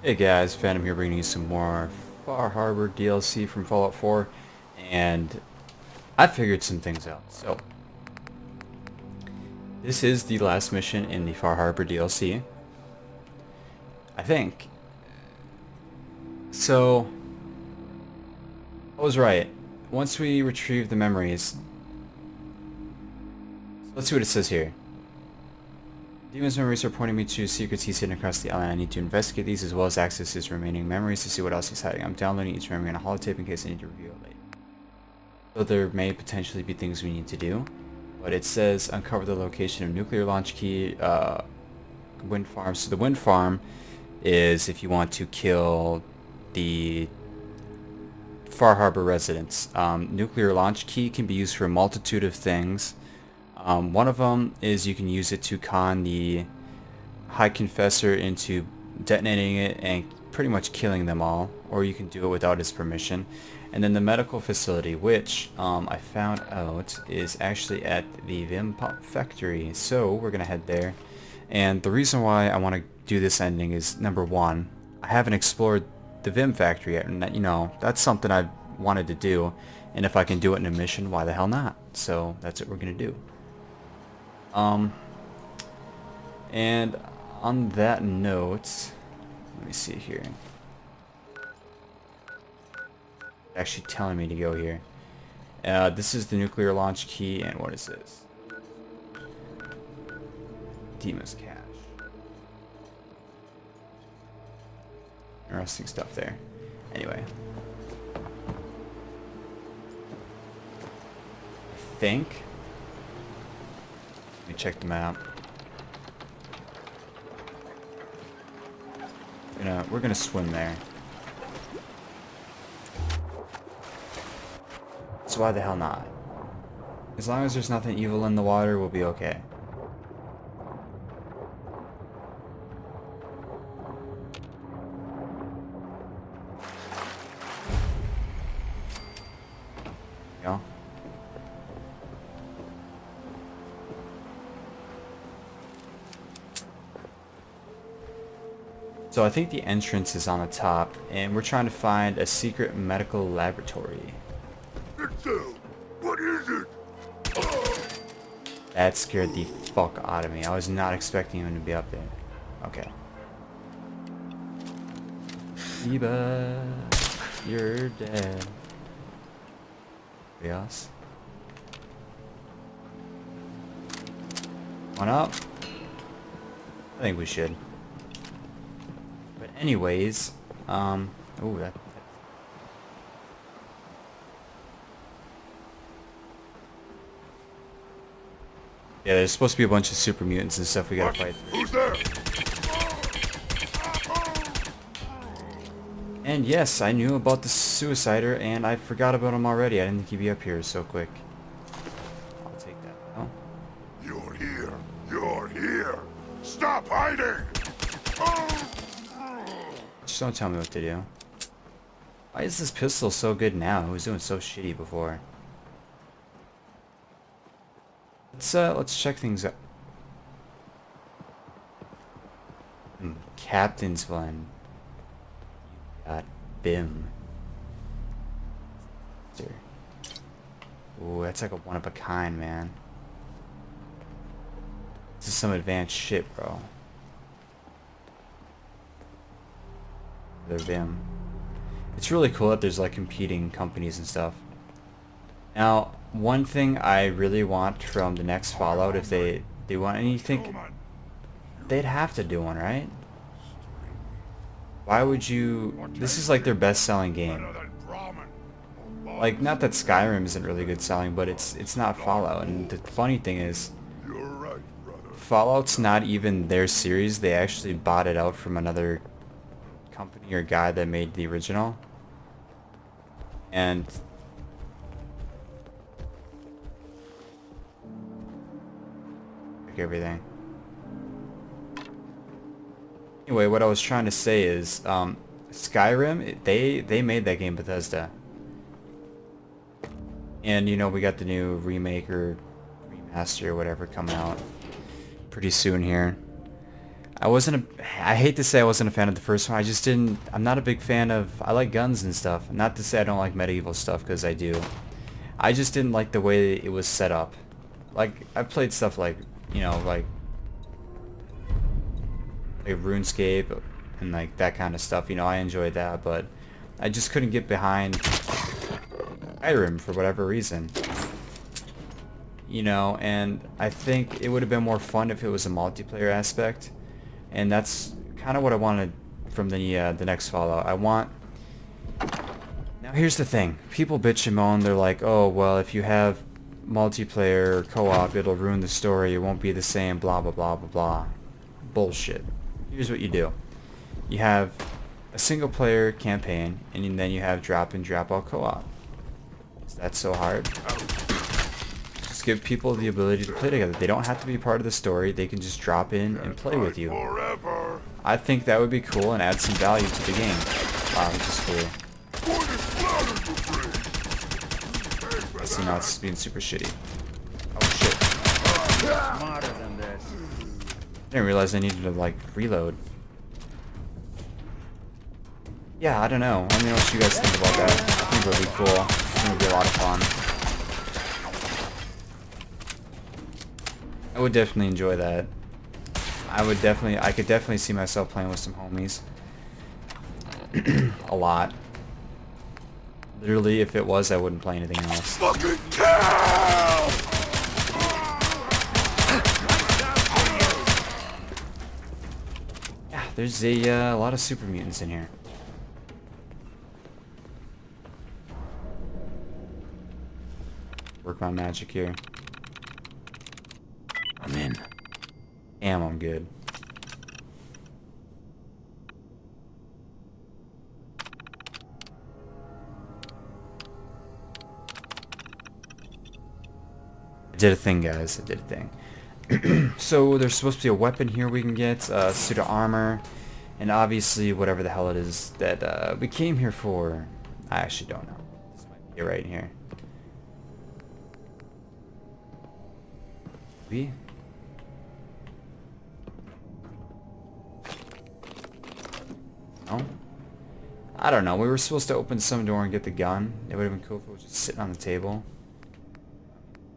Hey guys, Phantom here bringing you some more Far Harbor DLC from Fallout 4, and I figured some things out. So, this is the last mission in the Far Harbor DLC, I think. So, I was right. Once we retrieve the memories, let's see what it says here. Demon's memories are pointing me to secrets he's hidden across the island. I need to investigate these as well as access his remaining memories to see what else he's hiding. I'm downloading each memory on a holotape in case I need to review it later. So there may potentially be things we need to do, but it says uncover the location of nuclear launch key, wind farm. So the wind farm is if you want to kill the Far Harbor residents. Nuclear launch key can be used for a multitude of things. One of them is you can use it to con the High Confessor into detonating it and pretty much killing them all, or you can do it without his permission. And then the medical facility, which I found out is actually at the Vim Pump factory, so we're gonna head there. And the reason why I want to do this ending is, number one, I haven't explored the Vim factory yet, and that, that's something I've wanted to do, and if I can do it in a mission, why the hell not? So that's what we're gonna do. And on that note, let me see here. Actually telling me to go here. This is the nuclear launch key, and what is this? Demon's cache. Interesting stuff there. Anyway. I think. Let me check the map. We're gonna swim there. So why the hell not? As long as there's nothing evil in the water, we'll be okay. You know? So I think the entrance is on the top, and we're trying to find a secret medical laboratory. What is it? That scared the fuck out of me. I was not expecting him to be up there. Okay. Eba, you're dead. Anybody else? One up? I think we should. But anyways, oh, that... Yeah, there's supposed to be a bunch of super mutants and stuff we gotta fight through. Who's there? And yes, I knew about the suicider, and I forgot about him already. I didn't think he'd be up here so quick. I'll take that. Oh. You're here. You're here. Stop hiding. Just don't tell me what to do. Why is this pistol so good now? It was doing so shitty before. Let's check things out. Captain's blend. Got BIM. Ooh, that's like a one of a kind, man. This is some advanced shit, bro. They're BIM. It's really cool that there's like competing companies and stuff. Now, one thing I really want from the next Fallout, if they want, and you think they'd have to do one, right? Why would you? This is like their best-selling game. Like, not that Skyrim isn't really good selling, but it's not Fallout. And the funny thing is, Fallout's not even their series. They actually bought it out from another company or guy that made the original. And everything. Anyway, what I was trying to say is, Skyrim, they made that game, Bethesda. And we got the new remake or remaster or whatever coming out pretty soon here. I hate to say I wasn't a fan of the first one. I just didn't, I'm not a big fan of, I like guns and stuff. Not to say I don't like medieval stuff, because I do. I just didn't like the way it was set up. Like, I've played stuff like, you know, like RuneScape and like that kind of stuff. You know, I enjoyed that, but I just couldn't get behind Skyrim for whatever reason. You know, and I think it would have been more fun if it was a multiplayer aspect. And that's kind of what I wanted from the next Fallout. I want... Now here's the thing. People bitch and moan. They're like, oh, well, if you have multiplayer or co-op, it'll ruin the story. It won't be the same, blah, blah, blah, blah, blah. Bullshit. Here's what you do. You have a single-player campaign, and then you have drop-in, drop-out co-op. Is that so hard? Just give people the ability to play together. They don't have to be part of the story. They can just drop in and play with you. Forever. I think that would be cool and add some value to the game. Which is cool. I see now it's being super shitty. Oh shit. Smarter than this. I didn't realize I needed to like reload. Yeah, I don't know. Let me know what you guys think about that. I think it'll be cool. I think it'll be a lot of fun. I would definitely enjoy that. I could definitely see myself playing with some homies. A lot. Literally, if it was, I wouldn't play anything else. Fucking cow! Yeah, there's a lot of super mutants in here. Work my magic here. I'm in. Damn, I'm good. I did a thing, guys. I did a thing. So there's supposed to be a weapon here we can get, suit of armor, and obviously whatever the hell it is that we came here for. I actually don't know. This might be right here. Maybe? No? I don't know. We were supposed to open some door and get the gun. It would have been cool if it was just sitting on the table.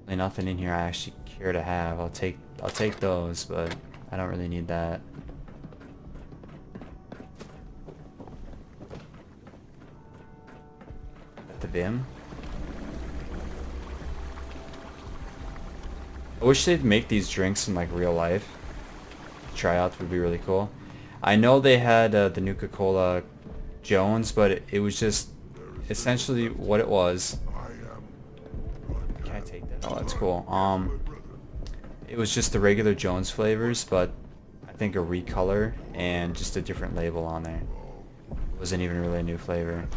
There's nothing in here I actually care to have. I'll take those, but I don't really need that. At the Vim. I wish they'd make these drinks in like real life. Tryouts would be really cool. I know they had the Nuka-Cola Jones, but it was just essentially what it was. Can I take that? Oh, that's cool. It was just the regular Jones flavors, but I think a recolor and just a different label on there. It wasn't even really a new flavor.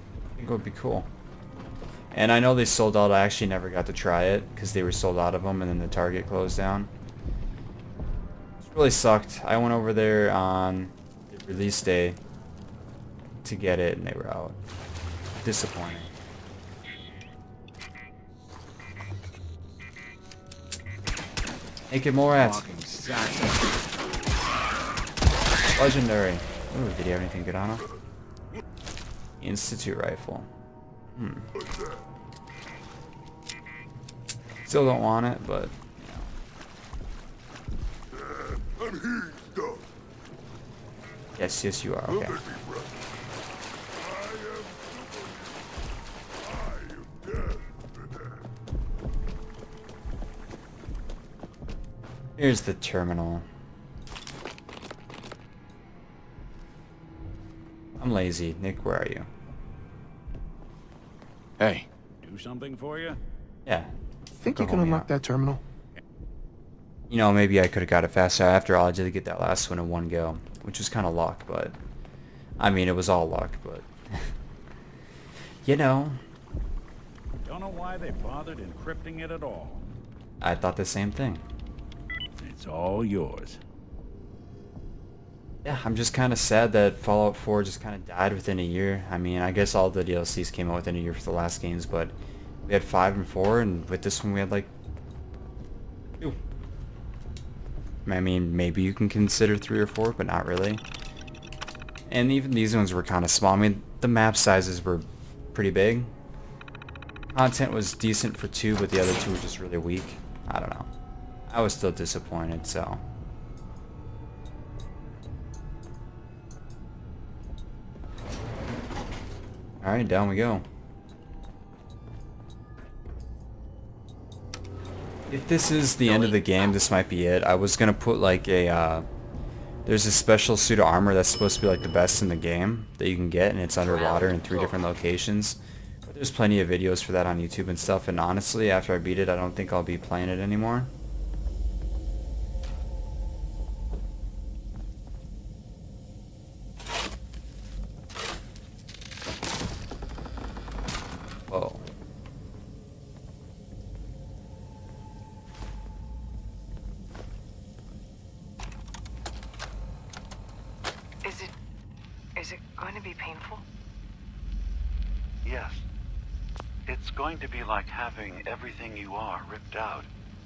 I think it would be cool. And I know they sold out. I actually never got to try it because they were sold out of them and then the Target closed down. It really sucked. I went over there on the release day to get it and they were out. Disappointing. Make it more rats. Legendary. Ooh, did he have anything good on him? Institute rifle. Still don't want it, but I'm here, stuff. yes, you are. Okay. Here's the terminal. I'm lazy. Nick, where are you? Hey, do something for you? Yeah. Think you can unlock that terminal? You know, maybe I could have got it faster. After all, I did get that last one in one go, which was kind of luck, but... I mean, it was all luck, but... you know. Don't know why they bothered encrypting it at all. I thought the same thing. It's all yours. Yeah, I'm just kind of sad that Fallout 4 just kind of died within a year. I mean, I guess all the DLCs came out within a year for the last games, but we had 5 and 4, and with this one we had like 2. I mean, maybe you can consider 3 or 4, but not really. And even these ones were kind of small. I mean, the map sizes were pretty big. Content was decent for 2, but the other 2 were just really weak. I don't know. I was still disappointed, so. Alright, down we go. If this is the end of the game, this might be it. I was gonna put like a, there's a special suit of armor that's supposed to be like the best in the game that you can get, and it's underwater in 3 different locations. But there's plenty of videos for that on YouTube and stuff, and honestly, after I beat it, I don't think I'll be playing it anymore. Whoa. Is it going to be painful? Yes. It's going to be like having everything you are ripped out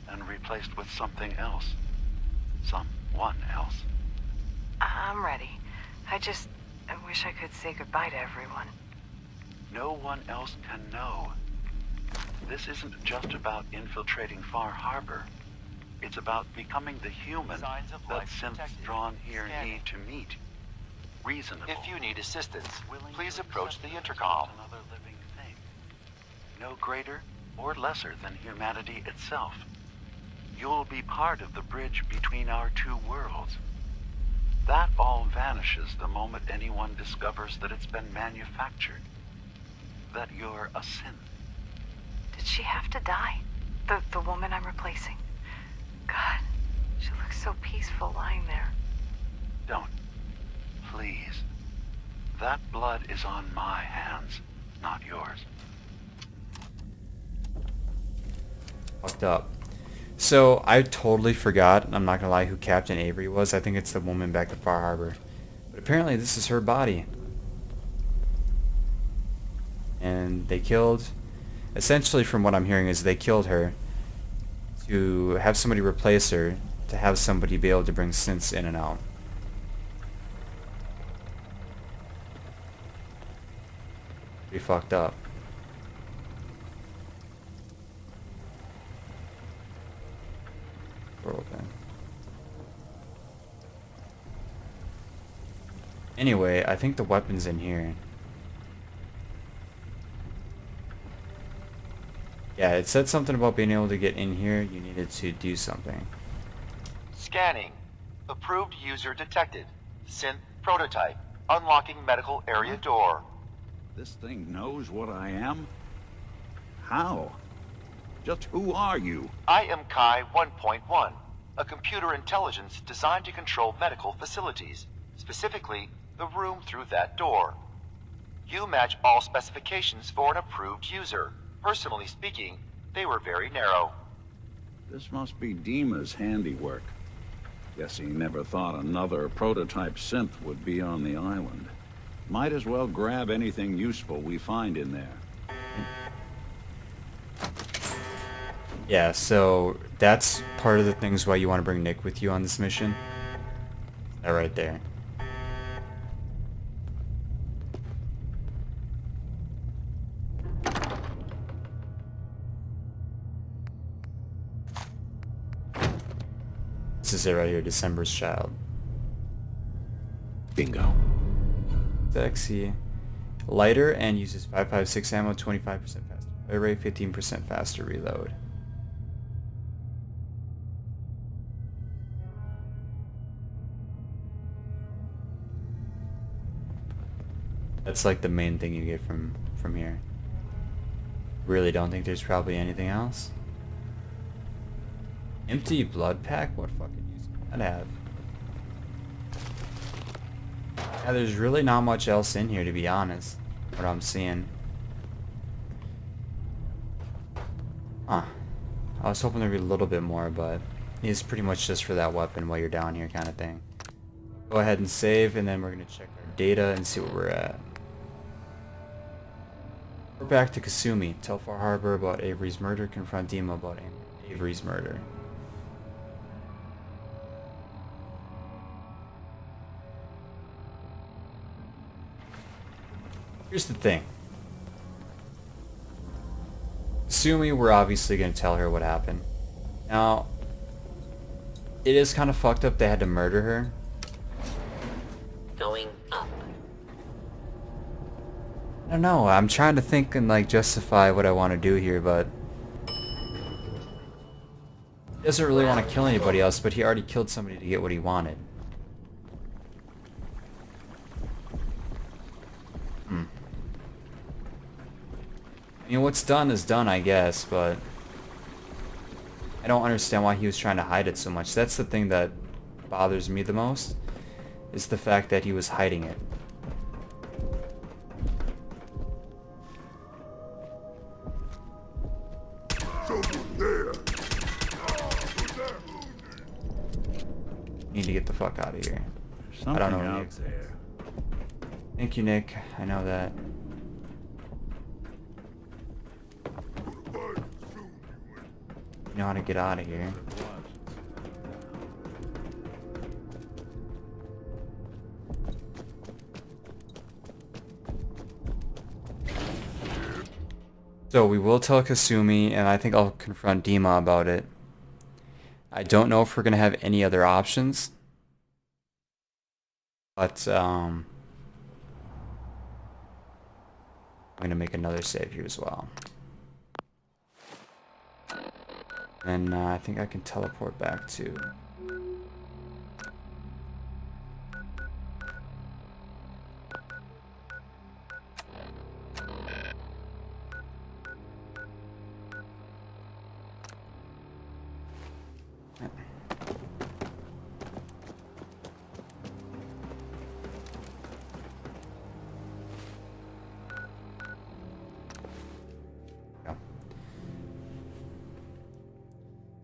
and replaced with something else. Someone else. I'm ready. I wish I could say goodbye to everyone. No one else can know. This isn't just about infiltrating Far Harbor. It's about becoming the human that synths drawn here need to meet. Reasonable. If you need assistance, Willing please to approach the accept intercom. Another living thing. No greater or lesser than humanity itself. You'll be part of the bridge between our 2 worlds. That all vanishes the moment anyone discovers that it's been manufactured. That you're a synth. Did she have to die? The woman I'm replacing? God, she looks so peaceful lying there. Don't. Please. That blood is on my hands, not yours. Fucked up. So, I totally forgot, I'm not gonna lie, who Captain Avery was. I think it's the woman back at Far Harbor. But apparently this is her body. And they killed... Essentially, from what I'm hearing, is they killed her to have somebody replace her, to have somebody be able to bring synths in and out. Pretty fucked up. Door open. Anyway, I think the weapon's in here. Yeah, it said something about being able to get in here. You needed to do something. Scanning. Approved user detected. Synth prototype. Unlocking medical area door. This thing knows what I am? How? Just who are you? I am Kai 1.1, a computer intelligence designed to control medical facilities, specifically the room through that door. You match all specifications for an approved user. Personally speaking, they were very narrow. This must be Dima's handiwork. Guess he never thought another prototype synth would be on the island. Might as well grab anything useful we find in there. Yeah, so that's part of the things why you want to bring Nick with you on this mission. That right there. This is it right here, December's Child. Bingo. Sexy. Lighter and uses 5.56 ammo, 25% faster fire rate, 15% faster reload. That's like the main thing you get from here. Really don't think there's probably anything else. Empty blood pack? What fucking use would that have? Yeah, there's really not much else in here, to be honest. What I'm seeing. Huh. I was hoping there'd be a little bit more, but it's pretty much just for that weapon while you're down here kind of thing. Go ahead and save, and then we're going to check our data and see where we're at. We're back to Kasumi. Tell Far Harbor about Avery's murder. Confront Dima about Avery's murder. Here's the thing. Assuming we're obviously going to tell her what happened. Now, it is kind of fucked up they had to murder her. Going up. I don't know, I'm trying to think and like justify what I want to do here, but he doesn't really want to kill anybody else, but he already killed somebody to get what he wanted. I mean, what's done is done, I guess, but I don't understand why he was trying to hide it so much. That's the thing that bothers me the most, is the fact that he was hiding it. Someone there. Need to get the fuck out of here. There's something I don't know out Nick. there. Thank you, Nick. I know that. You know how to get out of here. So we will tell Kasumi, and I think I'll confront Dima about it. I don't know if we're gonna have any other options, but I'm gonna make another save here as well. And I think I can teleport back to...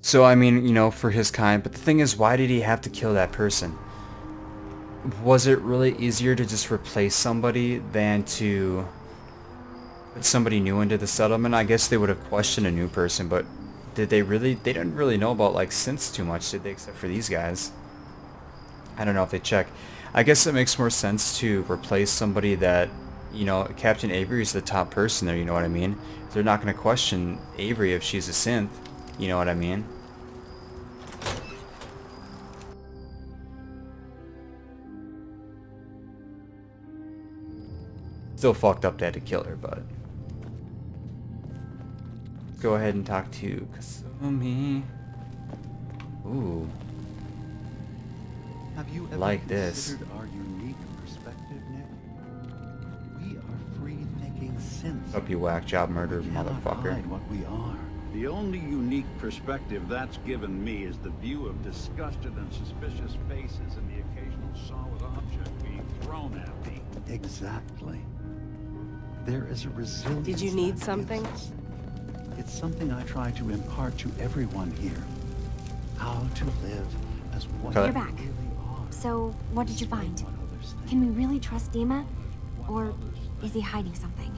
So, I mean, you know, for his kind, but the thing is, why did he have to kill that person? Was it really easier to just replace somebody than to put somebody new into the settlement? I guess they would have questioned a new person, but did they really? They didn't really know about, like, synths too much, did they, except for these guys? I don't know if they check. I guess it makes more sense to replace somebody that, you know, Captain Avery is the top person there, you know what I mean? They're not going to question Avery if she's a synth, you know what I mean? Still fucked up they had to kill her, but... Let's go ahead and talk to Kasumi. Ooh. Have you ever Like this. considered our unique perspective, Nick? We are free-thinking synths. Up you whack job murder We cannot motherfucker. hide what we are. The only unique perspective that's given me is the view of disgusted and suspicious faces and the occasional solid object being thrown at me. Exactly. There is a resilience. Did you need that something? gives us. It's something I try to impart to everyone here. How to live as what Cut. You're back. we really are. So, what did you find? What others think. Can we really trust Dima? Or is he hiding something?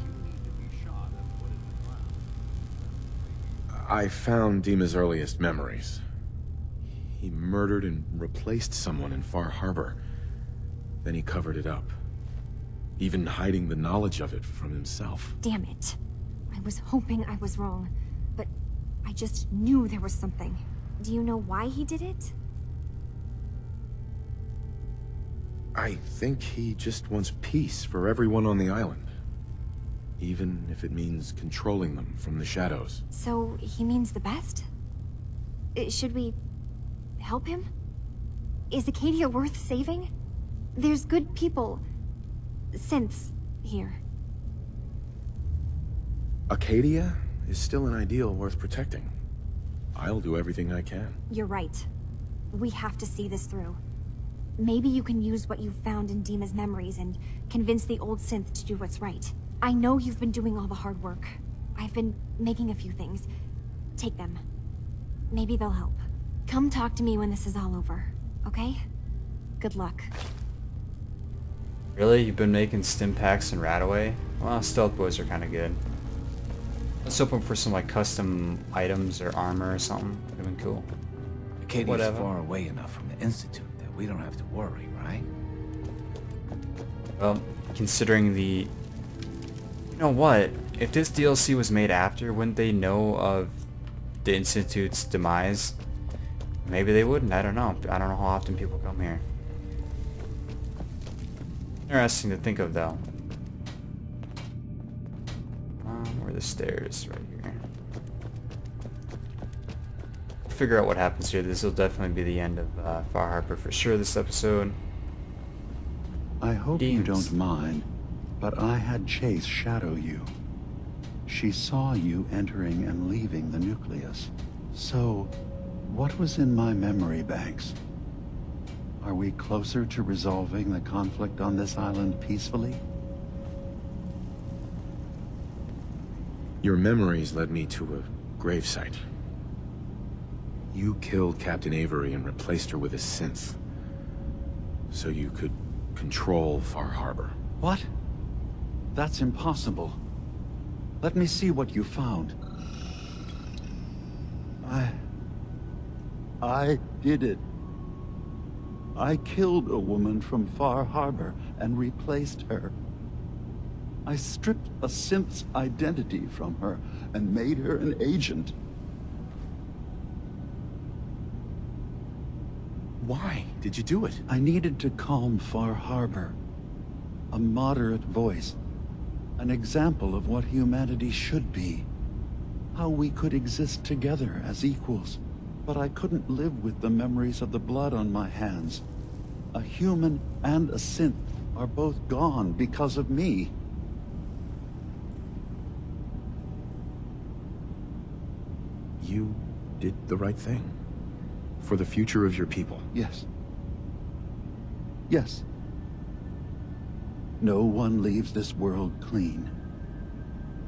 I found Dima's earliest memories. He murdered and replaced someone in Far Harbor. Then he covered it up, even hiding the knowledge of it from himself. Damn it. I was hoping I was wrong, but I just knew there was something. Do you know why he did it? I think he just wants peace for everyone on the island. Even if it means controlling them from the shadows. So, he means the best? Should we help him? Is Acadia worth saving? There's good people, synths, here. Acadia is still an ideal worth protecting. I'll do everything I can. You're right. We have to see this through. Maybe you can use what you found in Dima's memories and convince the old synth to do what's right. I know you've been doing all the hard work. I've been making a few things. Take them. Maybe they'll help. Come talk to me when this is all over, okay? Good luck. Really? You've been making stim packs and Radaway? Well, stealth boys are kind of good. Let's open for some like custom items or armor or something. Would have been cool. Acadia's Whatever. far away enough from the Institute that we don't have to worry, right? Well, considering the You know what? If this DLC was made after, wouldn't they know of the Institute's demise? Maybe they wouldn't. I don't know. I don't know how often people come here. Interesting to think of, though. Where are the stairs? Right here. Figure out what happens here. This will definitely be the end of Far Harbor for sure this episode. I hope you Demons. don't mind, but I had Chase shadow you. She saw you entering and leaving the nucleus. So, what was in my memory banks? Are we closer to resolving the conflict on this island peacefully? Your memories led me to a gravesite. You killed Captain Avery and replaced her with a synth, so you could control Far Harbor. What? That's impossible. Let me see what you found. I did it. I killed a woman from Far Harbor and replaced her. I stripped a synth's identity from her and made her an agent. Why did you do it? I needed to calm Far Harbor. A moderate voice. An example of what humanity should be. How we could exist together as equals. But I couldn't live with the memories of the blood on my hands. A human and a synth are both gone because of me. You did the right thing. For the future of your people. Yes. Yes. No one leaves this world clean.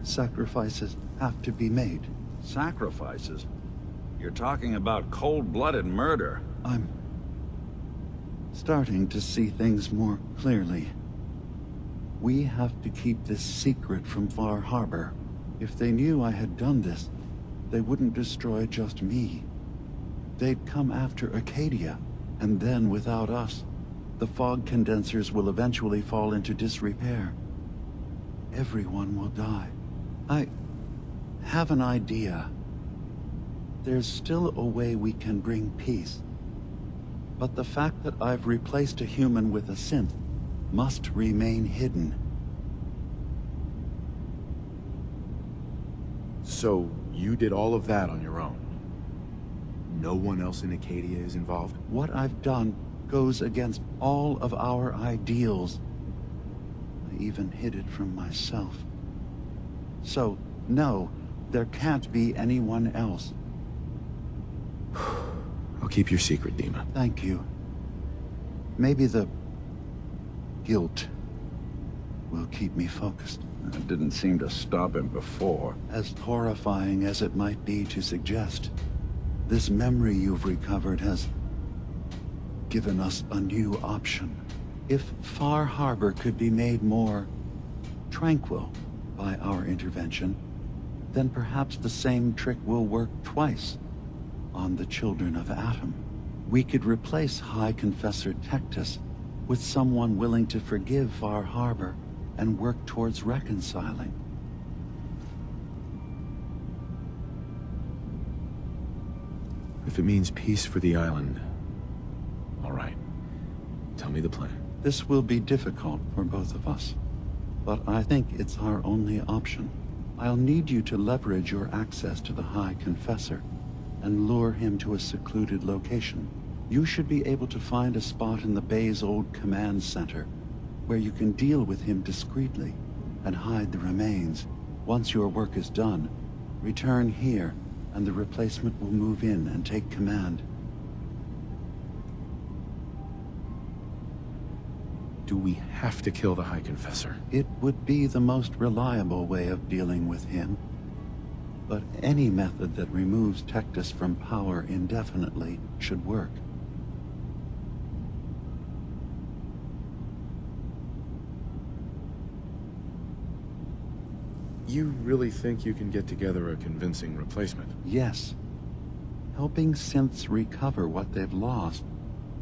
Sacrifices have to be made. Sacrifices? You're talking about cold-blooded murder. I'm starting to see things more clearly. We have to keep this secret from Far Harbor. If they knew I had done this, they wouldn't destroy just me. They'd come after Acadia, and then without us, the fog condensers will eventually fall into disrepair. Everyone will die. I have an idea. There's still a way we can bring peace. But the fact that I've replaced a human with a synth must remain hidden. So, you did all of that on your own? No one else in Acadia is involved? What I've done goes against all of our ideals. I even hid it from myself. So, no, there can't be anyone else. I'll keep your secret, Dima. Thank you. Maybe the guilt will keep me focused. That didn't seem to stop him before. As horrifying as it might be to suggest, this memory you've recovered has given us a new option. If Far Harbor could be made more tranquil by our intervention, then perhaps the same trick will work twice on the children of Atom. We could replace High Confessor Tectus with someone willing to forgive Far Harbor and work towards reconciling. If it means peace for the island, all right. Tell me the plan. This will be difficult for both of us, but I think it's our only option. I'll need you to leverage your access to the High Confessor and lure him to a secluded location. You should be able to find a spot in the Bay's old command center where you can deal with him discreetly and hide the remains. Once your work is done, return here and the replacement will move in and take command. Do we have to kill the High Confessor? It would be the most reliable way of dealing with him. But any method that removes Tectus from power indefinitely should work. You really think you can get together a convincing replacement? Yes. Helping synths recover what they've lost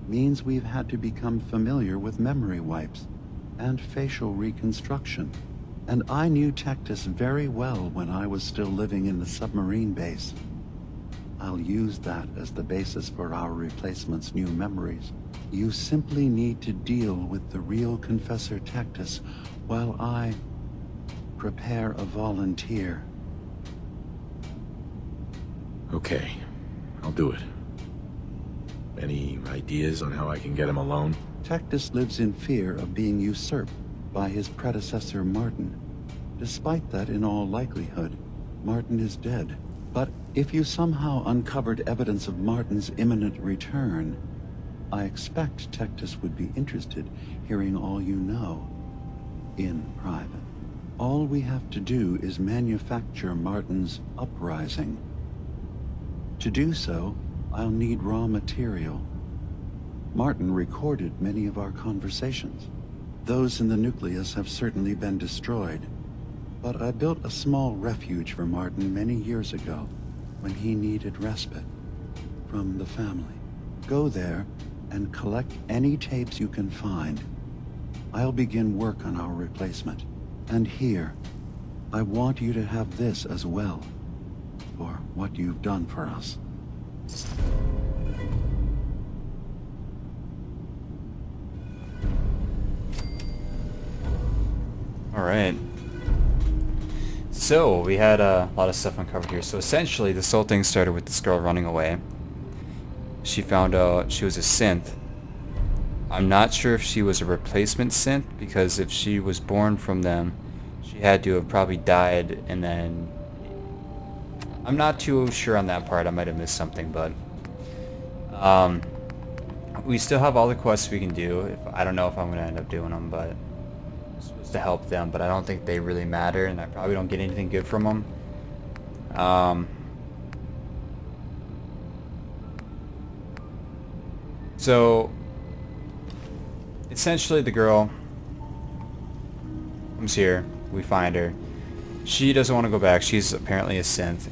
means we've had to become familiar with memory wipes and facial reconstruction. And I knew Tectus very well when I was still living in the submarine base. I'll use that as the basis for our replacement's new memories. You simply need to deal with the real Confessor Tectus while I prepare a volunteer. Okay, I'll do it. Any ideas on how I can get him alone? Tectus lives in fear of being usurped by his predecessor Martin. Despite that, in all likelihood, Martin is dead. But if you somehow uncovered evidence of Martin's imminent return, I expect Tectus would be interested hearing all you know, in private. All we have to do is manufacture Martin's uprising. To do so, I'll need raw material. Martin recorded many of our conversations. Those in the nucleus have certainly been destroyed. But I built a small refuge for Martin many years ago, when he needed respite from the family. Go there and collect any tapes you can find. I'll begin work on our replacement. And here, I want you to have this as well, for what you've done for us. Alright. So, we had a lot of stuff uncovered here. So essentially, this whole thing started with this girl running away. She found out she was a synth. I'm not sure if she was a replacement synth, because if she was born from them, she had to have probably died, and then... I'm not too sure on that part. I might have missed something, but... we still have all the quests we can do. I don't know if I'm going to end up doing them, but... I'm supposed to help them, but I don't think they really matter, and I probably don't get anything good from them. So... essentially, the girl comes here. We find her. She doesn't want to go back. She's apparently a synth.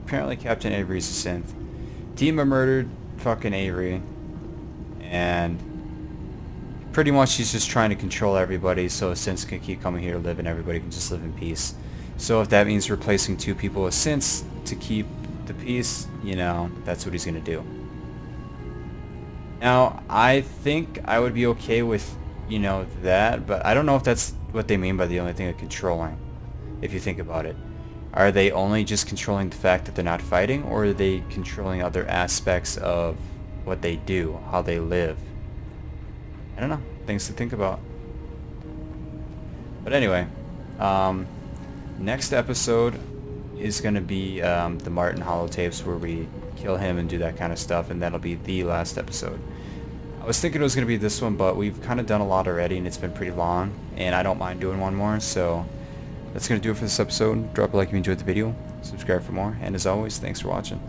Apparently, Captain Avery's a synth. Dima murdered fucking Avery, and pretty much she's just trying to control everybody so synths can keep coming here to live, and everybody can just live in peace. So if that means replacing 2 people with synths to keep the peace, you know, that's what he's gonna do. Now, I think I would be okay with, you know, that, but I don't know if that's what they mean by the only thing of controlling, if you think about it. Are they only just controlling the fact that they're not fighting, or are they controlling other aspects of what they do, how they live? I don't know. Things to think about. But anyway, next episode is going to be the Martin holotapes, where we kill him and do that kind of stuff, and that'll be the last episode. I was thinking it was going to be this one, but we've kind of done a lot already, and it's been pretty long, and I don't mind doing one more, so that's going to do it for this episode. Drop a like if you enjoyed the video, subscribe for more, and as always, thanks for watching.